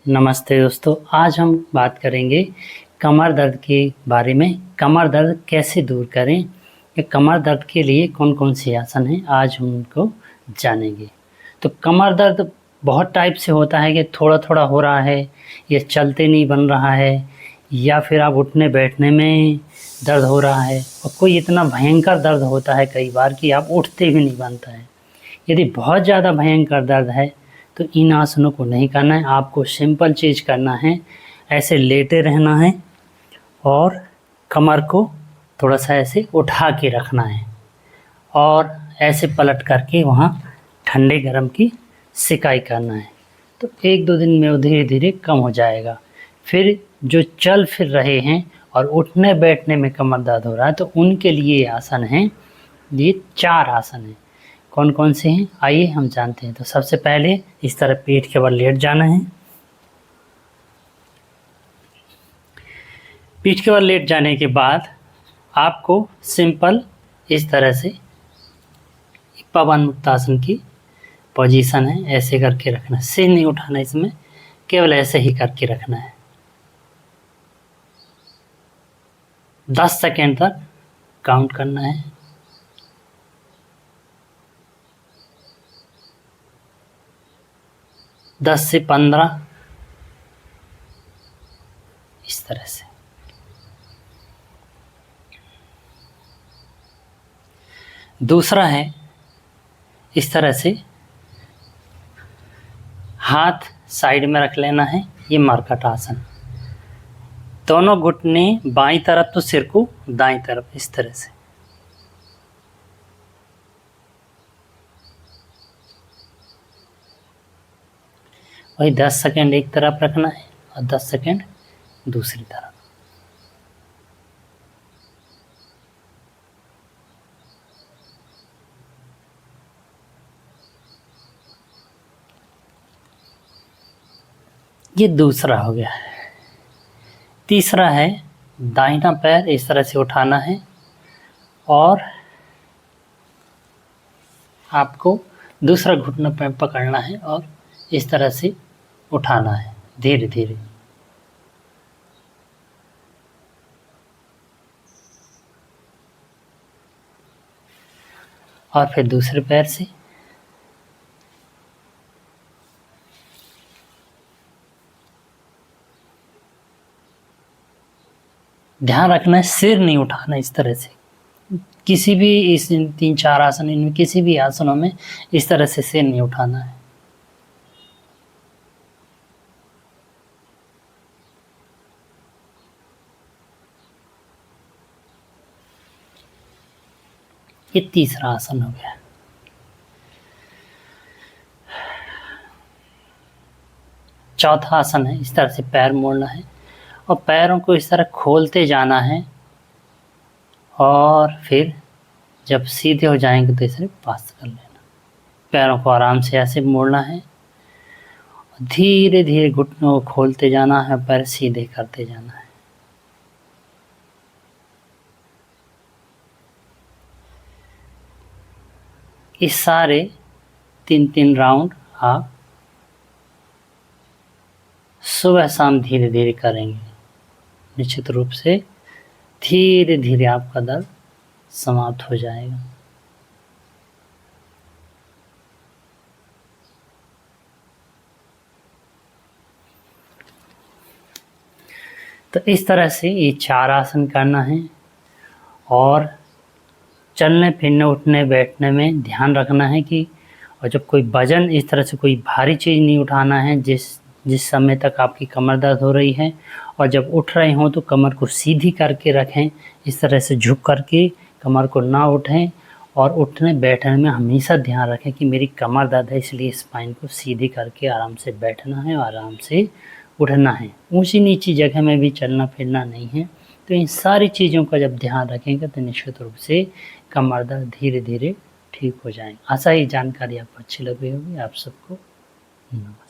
नमस्ते दोस्तों, आज हम बात करेंगे कमर दर्द के बारे में। कमर दर्द कैसे दूर करें या कमर दर्द के लिए कौन कौन से आसन हैं, आज हम उनको जानेंगे। तो कमर दर्द बहुत टाइप से होता है कि थोड़ा थोड़ा हो रहा है, या चलते नहीं बन रहा है, या फिर आप उठने बैठने में दर्द हो रहा है, और कोई इतना भयंकर दर्द होता है कई बार कि आप उठते भी नहीं बनता है। यदि बहुत ज़्यादा भयंकर दर्द है तो इन आसनों को नहीं करना है। आपको सिंपल चीज़ करना है, ऐसे लेटे रहना है और कमर को थोड़ा सा ऐसे उठा के रखना है और ऐसे पलट करके वहाँ ठंडे गर्म की सिकाई करना है। तो 1-2 दिन में वो धीरे धीरे कम हो जाएगा। फिर जो चल फिर रहे हैं और उठने बैठने में कमर दर्द हो रहा है तो उनके लिए आसन हैं, ये 4 आसन हैं। कौन कौन से हैं आइए हम जानते हैं। तो सबसे पहले इस तरह पीठ के बल लेट जाना है। पीठ के बल लेट जाने के बाद आपको सिंपल इस तरह से पवन मुक्तासन की पोजीशन है, ऐसे करके रखना है। सिर नहीं उठाना, इसमें केवल ऐसे ही करके रखना है। 10 सेकेंड तक काउंट करना है। 10 से 15 इस तरह से। दूसरा है इस तरह से हाथ साइड में रख लेना है, ये मरकट आसन। दोनों घुटने बाईं तरफ तो सिर को दाईं तरफ, इस तरह से। वही 10 सेकेंड एक तरफ रखना है और 10 सेकेंड दूसरी तरफ। ये दूसरा हो गया। तीसरा है दाहिना पैर इस तरह से उठाना है और आपको दूसरा घुटना पैर पकड़ना है और इस तरह से उठाना है धीरे धीरे। और फिर दूसरे पैर से। ध्यान रखना है सिर नहीं उठाना। इस तरह से किसी भी इस 3-4 आसन, इनमें किसी भी आसनों में इस तरह से सिर नहीं उठाना है। ये तीसरा आसन हो गया। चौथा आसन है इस तरह से पैर मोड़ना है और पैरों को इस तरह खोलते जाना है और फिर जब सीधे हो जाएंगे तो इसे पास कर लेना। पैरों को आराम से ऐसे मोड़ना है, धीरे धीरे घुटनों को खोलते जाना है, पैर सीधे करते जाना है। इस सारे 3-3 राउंड आप सुबह शाम धीरे धीरे करेंगे। निश्चित रूप से धीरे धीरे आपका दर्द समाप्त हो जाएगा। तो इस तरह से ये 4 आसन करना है और चलने फिरने उठने बैठने में ध्यान रखना है कि, और जब कोई वजन इस तरह से कोई भारी चीज़ नहीं उठाना है जिस समय तक आपकी कमर दर्द हो रही है, और जब उठ रहे हों तो कमर को सीधी करके रखें। इस तरह से झुक करके कमर को ना उठें और उठने बैठने में हमेशा ध्यान रखें कि मेरी कमर दर्द है, इसलिए स्पाइन को सीधी करके आराम से बैठना है और आराम से उठना है। ऊंची नीची जगह में भी चलना फिरना नहीं है। तो इन सारी चीज़ों का जब ध्यान रखेंगे तो निश्चित रूप से कमर दर्द धीरे धीरे ठीक हो जाएंगे। आशा ही जानकारी आपको अच्छी लगी होगी। आप सबको नमस्कार।